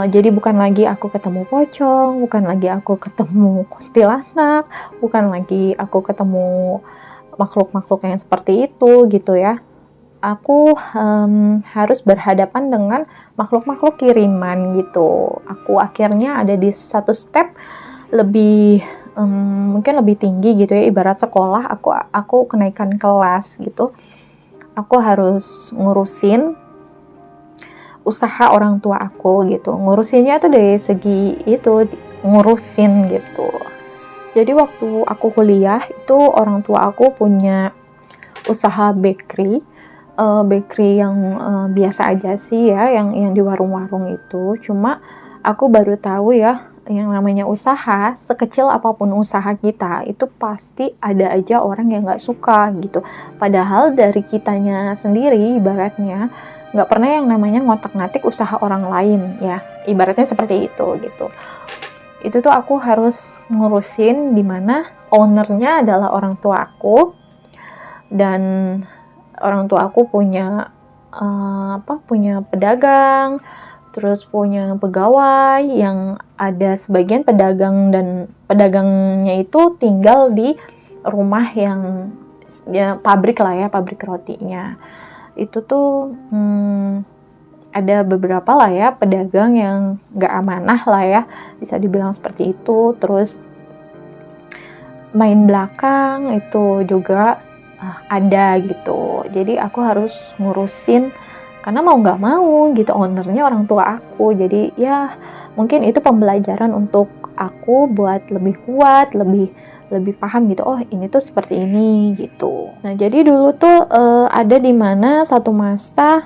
Jadi bukan lagi aku ketemu pocong, bukan lagi aku ketemu kuntilanak, bukan lagi aku ketemu makhluk-makhluk yang seperti itu gitu ya. Aku harus berhadapan dengan makhluk-makhluk kiriman gitu. Aku akhirnya ada di satu step lebih mungkin lebih tinggi gitu ya. Ibarat sekolah, aku kenaikan kelas gitu. Aku harus ngurusin usaha orang tua aku gitu. Ngurusinnya tuh dari segi itu, ngurusin gitu. Jadi waktu aku kuliah itu orang tua aku punya usaha bakery yang biasa aja sih ya, yang di warung-warung itu. Cuma aku baru tahu ya, yang namanya usaha, sekecil apapun usaha kita, itu pasti ada aja orang yang nggak suka gitu. Padahal dari kitanya sendiri, ibaratnya nggak pernah yang namanya ngotak-ngatik usaha orang lain ya, ibaratnya seperti itu gitu. Itu tuh aku harus ngurusin, dimana ownernya adalah orang tua aku, dan orang tua aku punya punya pedagang, terus punya pegawai, yang ada sebagian pedagang dan pedagangnya itu tinggal di rumah yang ya pabrik lah ya, pabrik rotinya. Itu tuh ada beberapa lah ya pedagang yang nggak amanah lah ya, bisa dibilang seperti itu. Terus main belakang itu juga ada gitu. Jadi aku harus ngurusin karena mau nggak mau gitu, ownernya orang tua aku. Jadi ya mungkin itu pembelajaran untuk aku buat lebih kuat, lebih paham gitu. Oh ini tuh seperti ini gitu. Nah jadi dulu tuh ada di mana satu masa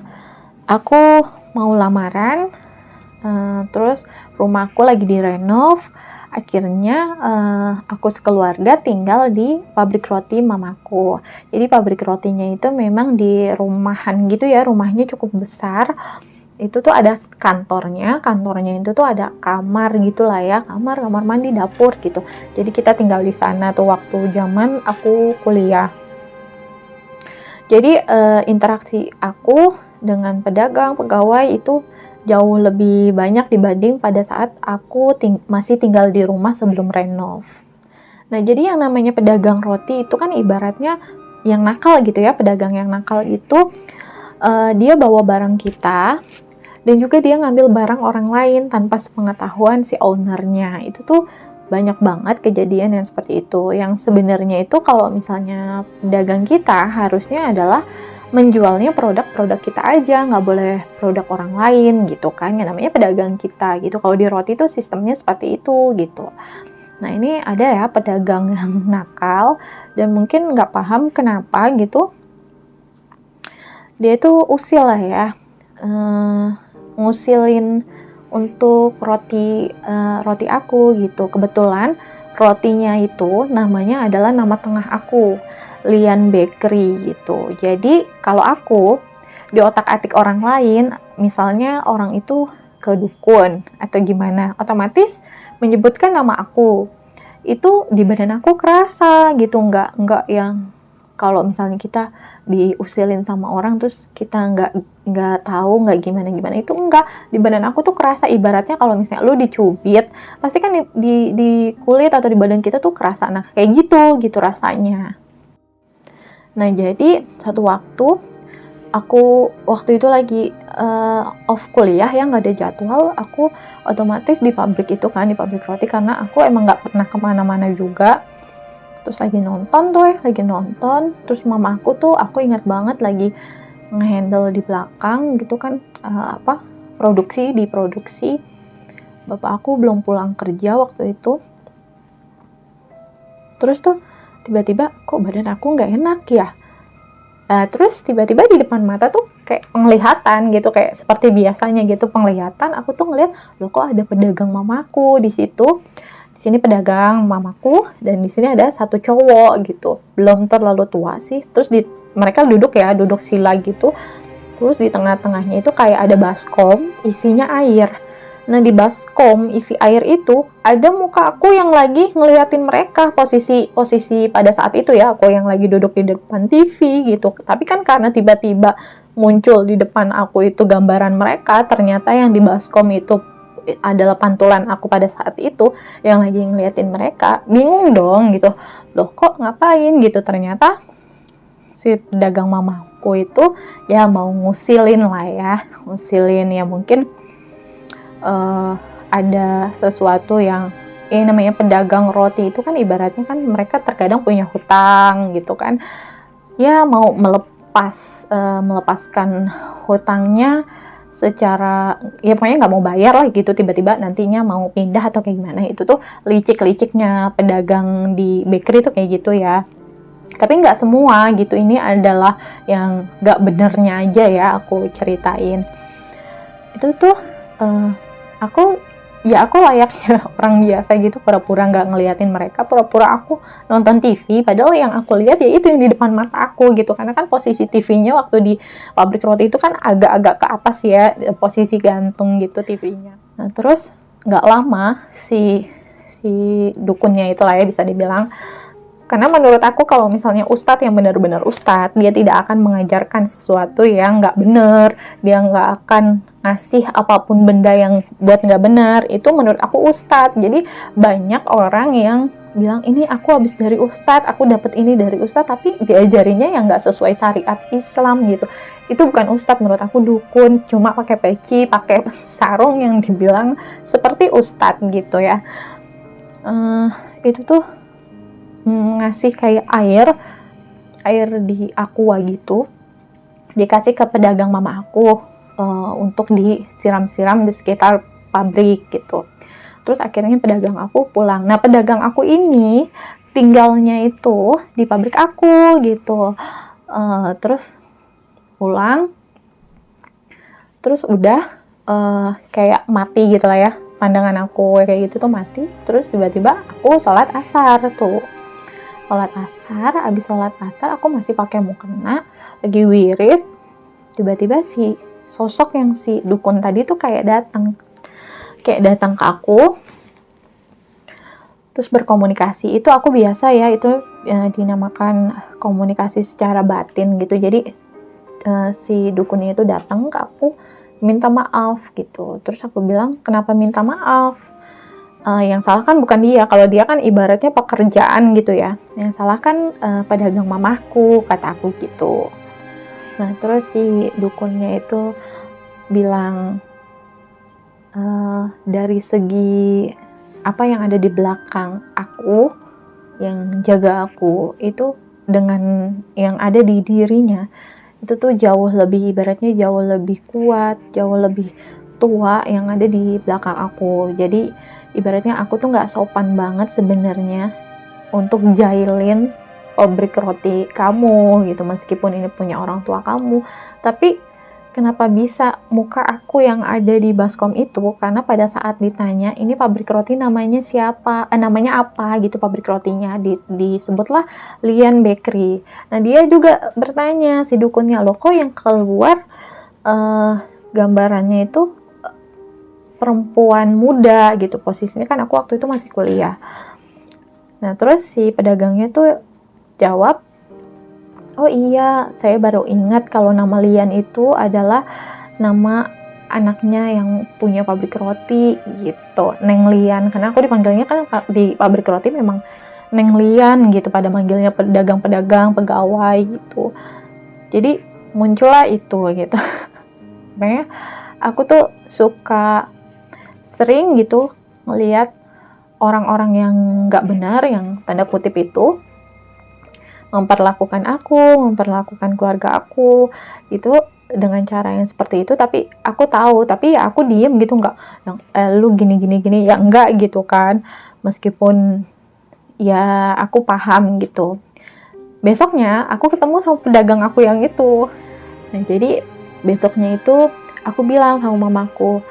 aku mau lamaran, terus rumahku lagi direnov. Akhirnya aku sekeluarga tinggal di pabrik roti mamaku. Jadi pabrik rotinya itu memang di rumahan gitu ya, rumahnya cukup besar. Itu tuh ada kantornya itu tuh ada kamar gitu lah ya, kamar mandi, dapur gitu. Jadi kita tinggal di sana tuh waktu zaman aku kuliah. Jadi interaksi aku dengan pedagang, pegawai itu jauh lebih banyak dibanding pada saat aku masih tinggal di rumah sebelum renov. Nah, jadi yang namanya pedagang roti itu kan ibaratnya yang nakal gitu ya. Pedagang yang nakal itu dia bawa barang kita dan juga dia ngambil barang orang lain tanpa sepengetahuan si ownernya. Itu tuh banyak banget kejadian yang seperti itu. Yang sebenarnya itu kalau misalnya pedagang kita harusnya adalah menjualnya produk-produk kita aja, nggak boleh produk orang lain gitu kan, yang namanya pedagang kita gitu. Kalau di roti tuh sistemnya seperti itu gitu. Nah ini ada ya pedagang yang nakal dan mungkin nggak paham kenapa gitu, dia tuh usil lah ya, ngusilin untuk roti aku gitu. Kebetulan rotinya itu namanya adalah nama tengah aku, Lian Bakery gitu. Jadi kalau aku di otak-atik orang lain, misalnya orang itu ke dukun atau gimana, otomatis menyebutkan nama aku. Itu di badan aku kerasa gitu, nggak yang kalau misalnya kita diusilin sama orang terus kita nggak tahu, nggak gimana itu, enggak. Di badan aku tuh kerasa, ibaratnya kalau misalnya lu dicubit pasti kan di kulit atau di badan kita tuh kerasa. Nah kayak gitu rasanya. Nah jadi satu waktu aku waktu itu lagi off kuliah ya, nggak ada jadwal, aku otomatis di pabrik itu kan, di pabrik roti, karena aku emang nggak pernah kemana-mana juga. Terus lagi nonton, terus mama aku tuh, aku ingat banget lagi ngehandle di belakang gitu kan, produksi. Bapak aku belum pulang kerja waktu itu. Terus tuh tiba-tiba kok badan aku nggak enak ya. Terus tiba-tiba di depan mata tuh kayak penglihatan gitu, kayak seperti biasanya gitu penglihatan. Aku tuh ngeliat, loh kok ada pedagang mamaku di situ. Di sini pedagang mamaku dan di sini ada satu cowok gitu, belum terlalu tua sih. Terus mereka duduk sila gitu. Terus di tengah-tengahnya itu kayak ada baskom isinya air. Nah di baskom isi air itu ada muka aku yang lagi ngeliatin mereka, posisi pada saat itu ya, aku yang lagi duduk di depan TV gitu. Tapi kan karena tiba-tiba muncul di depan aku itu gambaran mereka, ternyata yang di baskom itu adalah pantulan aku pada saat itu yang lagi ngeliatin mereka. Bingung dong gitu, loh kok ngapain gitu. Ternyata si pedagang mamaku itu ya mau ngusilin ya, mungkin ada sesuatu yang namanya pedagang roti itu kan ibaratnya kan mereka terkadang punya hutang gitu kan ya, mau melepaskan hutangnya secara ya pokoknya nggak mau bayar lah gitu, tiba-tiba nantinya mau pindah atau kayak gimana. Itu tuh licik-liciknya pedagang di bakery tuh kayak gitu ya. Tapi nggak semua gitu, ini adalah yang nggak benernya aja ya aku ceritain. Itu tuh aku layaknya orang biasa gitu, pura-pura nggak ngeliatin mereka, pura-pura aku nonton TV, padahal yang aku lihat ya itu yang di depan mata aku gitu. Karena kan posisi TV-nya waktu di pabrik roti itu kan agak-agak ke atas ya, posisi gantung gitu TV-nya. Nah terus nggak lama si dukunnya itu lah ya bisa dibilang, karena menurut aku kalau misalnya ustadz yang benar-benar ustadz, dia tidak akan mengajarkan sesuatu yang nggak benar, dia nggak akan ngasih apapun benda yang buat nggak benar. Itu menurut aku ustadz. Jadi banyak orang yang bilang ini aku habis dari ustadz, aku dapat ini dari ustadz, tapi diajarinya yang nggak sesuai syariat Islam gitu. Itu bukan ustadz, menurut aku dukun, cuma pakai peci, pakai sarung yang dibilang seperti ustadz gitu ya. Itu tuh ngasih kayak air di aqua gitu, dikasih ke pedagang mama aku untuk disiram-siram di sekitar pabrik gitu. Terus akhirnya pedagang aku pulang. Nah, pedagang aku ini tinggalnya itu di pabrik aku gitu. Terus pulang, terus udah kayak mati gitu lah ya. Pandangan aku kayak gitu tuh mati. Terus tiba-tiba aku sholat asar tuh. Sholat asar, abis sholat asar aku masih pakai mukena, lagi wirid. Tiba-tiba si sosok yang si dukun tadi tuh kayak datang ke aku, terus berkomunikasi. Itu aku biasa ya, itu dinamakan komunikasi secara batin gitu. Jadi si dukunnya itu datang ke aku, minta maaf gitu. Terus aku bilang, kenapa minta maaf? Yang salah kan bukan dia, kalau dia kan ibaratnya pekerjaan gitu ya. Yang salah kan pedagang mamaku, kata aku gitu. Nah, terus si dukunnya itu bilang, dari segi apa yang ada di belakang aku, yang jaga aku, itu dengan yang ada di dirinya, itu tuh jauh lebih, ibaratnya jauh lebih kuat, jauh lebih tua yang ada di belakang aku. Jadi ibaratnya aku tuh gak sopan banget sebenarnya untuk jailin pabrik roti kamu gitu, meskipun ini punya orang tua kamu. Tapi kenapa bisa muka aku yang ada di baskom itu? Karena pada saat ditanya, ini pabrik roti namanya siapa? Namanya apa gitu pabrik rotinya? Disebutlah Lian Bakery. Nah, dia juga bertanya, si dukunnya, loh kok yang keluar gambarannya itu perempuan muda gitu. Posisinya kan aku waktu itu masih kuliah. Nah, terus si pedagangnya tuh jawab, oh iya, saya baru ingat kalau nama Lian itu adalah nama anaknya yang punya pabrik roti gitu, Neng Lian. Karena aku dipanggilnya kan di pabrik roti memang Neng Lian gitu, pada manggilnya pedagang-pedagang, pegawai gitu. Jadi muncullah itu gitu. Makanya aku tuh suka sering gitu ngelihat orang-orang yang nggak benar, yang tanda kutip itu, memperlakukan keluarga aku itu dengan cara yang seperti itu. Tapi aku tahu, tapi ya aku diem gitu, nggak yang lu gini ya, enggak gitu kan, meskipun ya aku paham gitu. Besoknya aku ketemu sama pedagang aku yang itu. Nah, jadi besoknya itu aku bilang sama mamaku,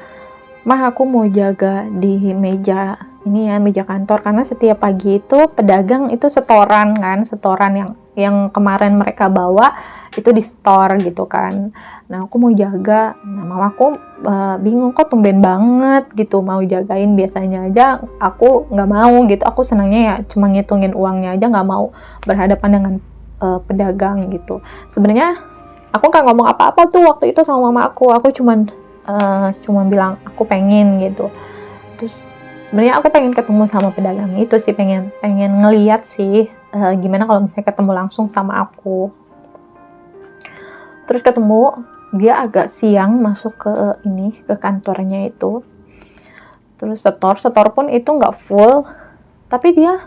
mah aku mau jaga di meja ini ya, meja kantor, karena setiap pagi itu pedagang itu setoran yang kemarin mereka bawa itu di store gitu kan. Nah, aku mau jaga. Nah, mamaku bingung, kok tumben banget gitu mau jagain, biasanya aja aku nggak mau gitu. Aku senangnya ya cuma ngitungin uangnya aja, nggak mau berhadapan dengan pedagang gitu. Sebenarnya aku nggak ngomong apa-apa tuh waktu itu sama mama aku cuman bilang aku pengen gitu. Terus sebenarnya aku pengen ketemu sama pedagang itu sih, pengen ngeliat sih gimana kalau misalnya ketemu langsung sama aku. Terus ketemu, dia agak siang masuk ke kantornya itu. Terus setor pun itu nggak full, tapi dia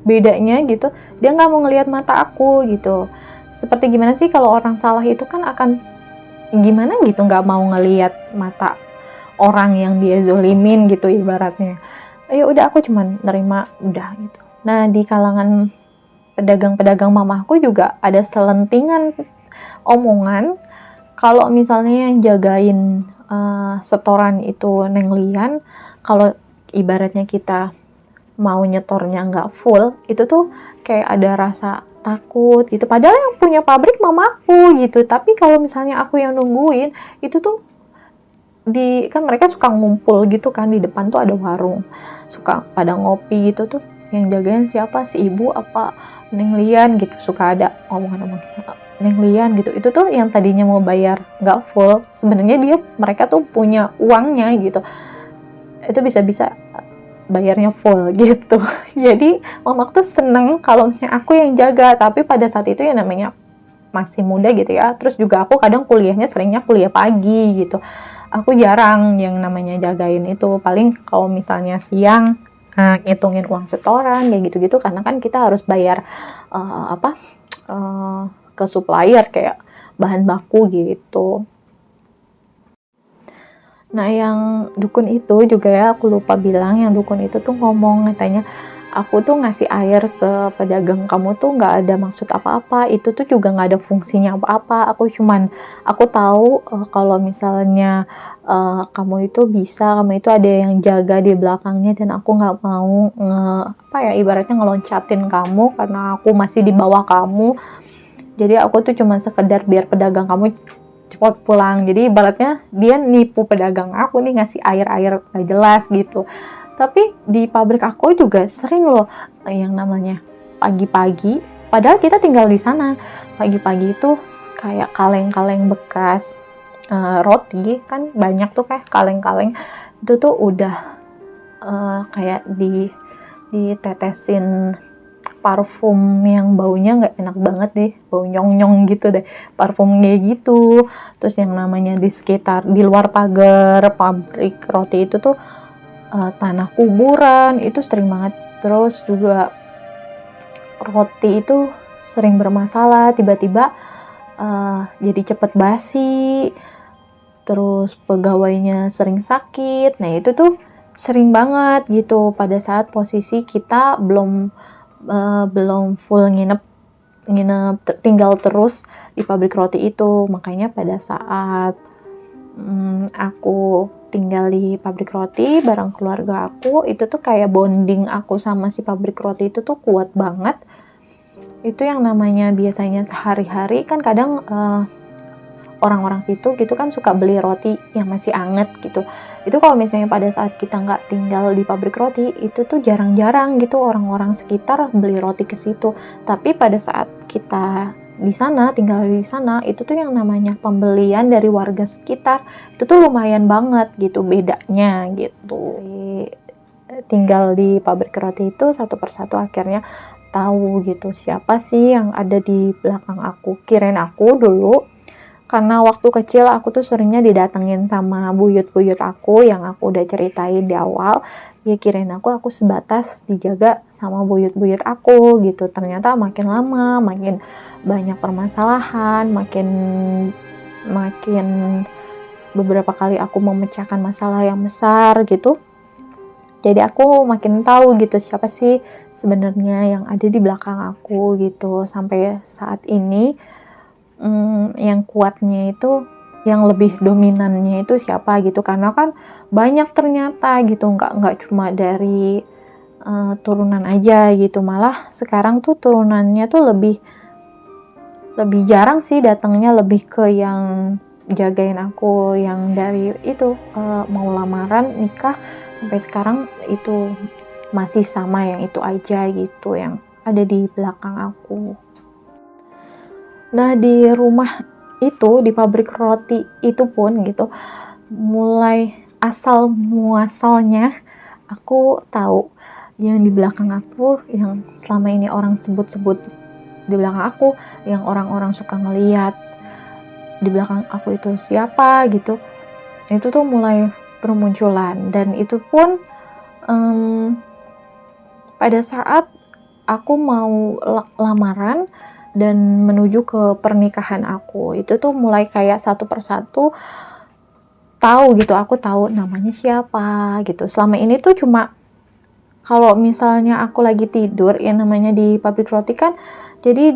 bedanya gitu, dia nggak mau ngelihat mata aku gitu. Seperti gimana sih kalau orang salah itu kan akan gimana gitu, nggak mau ngelihat mata orang yang dia zolimin gitu ibaratnya. Ya udah, aku cuman nerima udah gitu. Nah, di kalangan pedagang-pedagang mamaku juga ada selentingan omongan kalau misalnya yang jagain setoran itu Neng Lian, kalau ibaratnya kita mau nyetornya nggak full, itu tuh kayak ada rasa takut gitu. Padahal yang punya pabrik mamaku gitu. Tapi kalau misalnya aku yang nungguin, itu tuh kan mereka suka ngumpul gitu kan, di depan tuh ada warung, suka pada ngopi gitu tuh. Yang jagain siapa, si ibu apa Neng Lian gitu, suka ada omongan Neng Lian gitu. Itu tuh yang tadinya mau bayar nggak full, sebenarnya mereka tuh punya uangnya gitu. Itu bisa-bisa bayarnya full gitu. Jadi mamaku tuh seneng kalau misalnya aku yang jaga, tapi pada saat itu ya namanya masih muda gitu ya, terus juga aku kadang kuliahnya seringnya kuliah pagi gitu, aku jarang yang namanya jagain itu. Paling kalau misalnya siang ngitungin uang setoran kayak gitu-gitu, karena kan kita harus bayar ke supplier kayak bahan baku gitu. Nah, yang dukun itu juga ya, aku lupa bilang, yang dukun itu tuh ngomong, katanya, aku tuh ngasih air ke pedagang kamu tuh nggak ada maksud apa-apa, itu tuh juga nggak ada fungsinya apa-apa, aku tahu kalau misalnya kamu itu bisa, kamu itu ada yang jaga di belakangnya, dan aku nggak mau ibaratnya ngeloncatin kamu karena aku masih di bawah kamu. Jadi aku tuh cuma sekedar biar pedagang kamu cepat pulang. Jadi ibaratnya dia nipu pedagang aku nih, ngasih air-air gak jelas gitu. Tapi di pabrik aku juga sering loh yang namanya pagi-pagi, padahal kita tinggal di sana. Pagi-pagi itu kayak kaleng-kaleng bekas roti, kan banyak tuh kayak kaleng-kaleng itu tuh udah kayak ditetesin parfum yang baunya nggak enak banget deh, bau nyong-nyong gitu deh, parfum kayak gitu. Terus yang namanya di sekitar, di luar pagar pabrik roti itu tuh tanah kuburan, itu sering banget. Terus juga roti itu sering bermasalah, tiba-tiba jadi cepet basi, terus pegawainya sering sakit. Nah itu tuh sering banget gitu pada saat posisi kita belum full nginep tinggal terus di pabrik roti itu. Makanya pada saat aku tinggal di pabrik roti bareng keluarga aku, itu tuh kayak bonding aku sama si pabrik roti itu tuh kuat banget. Itu yang namanya biasanya sehari-hari kan kadang orang-orang situ gitu kan suka beli roti yang masih anget gitu. Itu kalau misalnya pada saat kita nggak tinggal di pabrik roti, itu tuh jarang-jarang gitu orang-orang sekitar beli roti ke situ. Tapi pada saat kita di sana, tinggal di sana, itu tuh yang namanya pembelian dari warga sekitar, itu tuh lumayan banget gitu bedanya gitu. Tinggal di pabrik roti itu satu persatu akhirnya tahu gitu siapa sih yang ada di belakang aku. Kirain aku dulu, karena waktu kecil aku tuh seringnya didatengin sama buyut-buyut aku yang aku udah ceritain di awal, ya kirain aku sebatas dijaga sama buyut-buyut aku gitu. Ternyata makin lama makin banyak permasalahan, makin beberapa kali aku memecahkan masalah yang besar gitu. Jadi aku makin tahu gitu siapa sih sebenarnya yang ada di belakang aku gitu. Sampai saat ini yang kuatnya itu, yang lebih dominannya itu siapa gitu, karena kan banyak ternyata gitu, nggak cuma dari turunan aja gitu, malah sekarang tuh turunannya tuh lebih jarang sih datangnya, lebih ke yang jagain aku yang dari itu mau lamaran nikah sampai sekarang itu masih sama yang itu aja gitu yang ada di belakang aku. Nah di rumah itu, di pabrik roti itu pun gitu, mulai asal muasalnya aku tahu yang di belakang aku, yang selama ini orang sebut-sebut di belakang aku, yang orang-orang suka ngeliat di belakang aku itu siapa gitu, itu tuh mulai bermunculan. Dan itu pun pada saat aku mau lamaran dan menuju ke pernikahan aku, itu tuh mulai kayak satu persatu tahu gitu, aku tahu namanya siapa gitu. Selama ini tuh cuma kalau misalnya aku lagi tidur, ya namanya di pabrik roti kan, jadi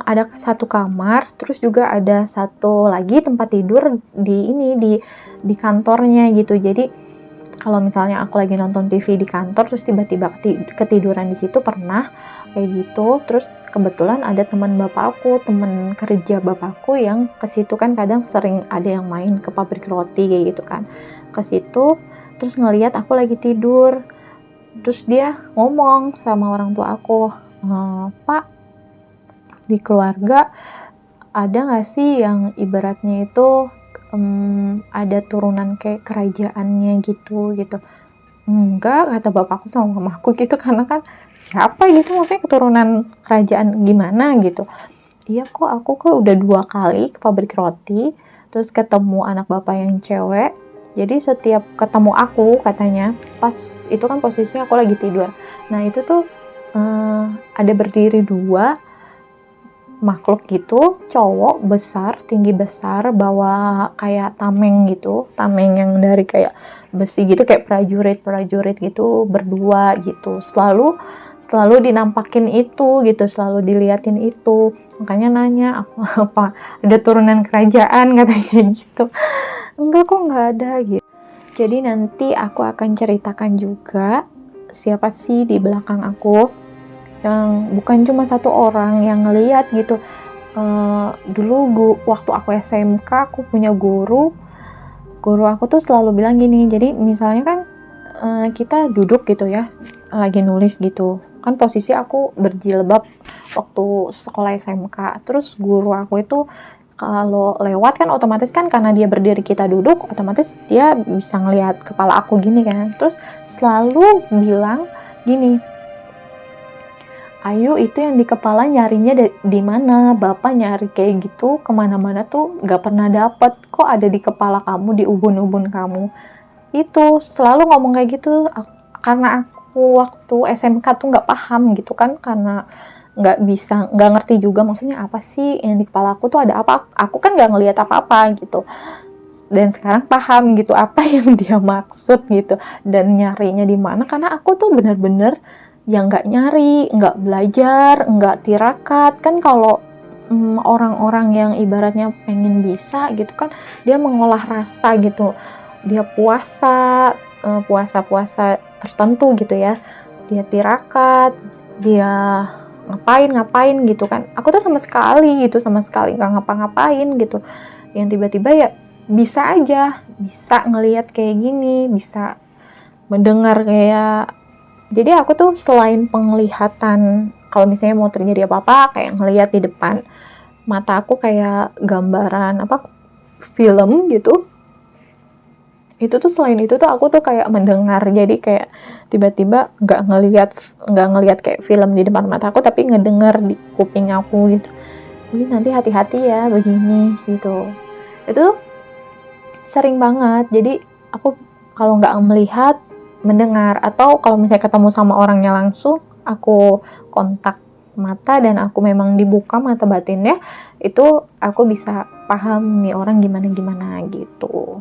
ada satu kamar, terus juga ada satu lagi tempat tidur di kantornya gitu. Jadi kalau misalnya aku lagi nonton TV di kantor terus tiba-tiba ketiduran di situ, pernah kayak gitu. Terus kebetulan ada teman kerja bapakku yang ke situ, kan kadang sering ada yang main ke pabrik roti kayak gitu kan, ke situ terus ngelihat aku lagi tidur. Terus dia ngomong sama orang tua aku, "Pak, di keluarga ada nggak sih yang ibaratnya itu ada turunan kayak kerajaannya gitu." enggak, kata bapakku sama mamaku gitu, karena kan siapa gitu, maksudnya keturunan kerajaan gimana gitu. Iya kok, aku kok udah 2 kali ke pabrik roti, terus ketemu anak bapak yang cewek. Jadi setiap ketemu aku katanya, pas itu kan posisi aku lagi tidur. Nah itu tuh ada berdiri 2 makhluk gitu, cowok besar, tinggi besar, bawa kayak tameng gitu, tameng yang dari kayak besi gitu, kayak prajurit gitu, berdua gitu, selalu dinampakin itu gitu, selalu diliatin itu. Makanya nanya, apa ada turunan kerajaan, katanya gitu. Enggak kok, nggak ada gitu. Jadi nanti aku akan ceritakan juga siapa sih di belakang aku, yang bukan cuma satu orang yang ngeliat gitu. Dulu waktu aku SMK, aku punya guru aku tuh selalu bilang gini. Jadi misalnya kan kita duduk gitu ya, lagi nulis gitu kan, posisi aku berjilbab waktu sekolah SMK. Terus guru aku itu kalau lewat kan otomatis kan, karena dia berdiri kita duduk, otomatis dia bisa ngelihat kepala aku gini kan. Terus selalu bilang gini, Ayu itu yang di kepala nyarinya di mana? Bapak nyari kayak gitu kemana-mana tuh gak pernah dapet. Kok ada di kepala kamu, di ubun-ubun kamu? Itu selalu ngomong kayak gitu. Karena aku waktu SMK tuh gak paham gitu kan, karena gak ngerti juga maksudnya apa sih yang di kepala aku tuh ada apa. Aku kan gak ngelihat apa-apa gitu. Dan sekarang paham gitu apa yang dia maksud gitu, dan nyarinya di mana, karena aku tuh bener-bener yang nggak nyari, nggak belajar, nggak tirakat. Kan kalau orang-orang yang ibaratnya pengen bisa gitu kan, dia mengolah rasa gitu, dia puasa tertentu gitu ya, dia tirakat, dia ngapain gitu kan. Aku tuh sama sekali nggak ngapa-ngapain gitu, yang tiba-tiba ya bisa ngelihat kayak gini, bisa mendengar kayak. Jadi aku tuh selain penglihatan, kalau misalnya mau terjadi apa-apa, kayak ngelihat di depan mata aku kayak gambaran film gitu. Itu tuh selain itu tuh aku tuh kayak mendengar. Jadi kayak tiba-tiba nggak ngelihat kayak film di depan mata aku, tapi ngedengar di kuping aku gitu. Jadi nanti hati-hati ya begini gitu. Itu sering banget. Jadi aku kalau nggak melihat, mendengar, atau kalau misalnya ketemu sama orangnya langsung, aku kontak mata dan aku memang dibuka mata batinnya, itu aku bisa paham nih orang gimana gitu.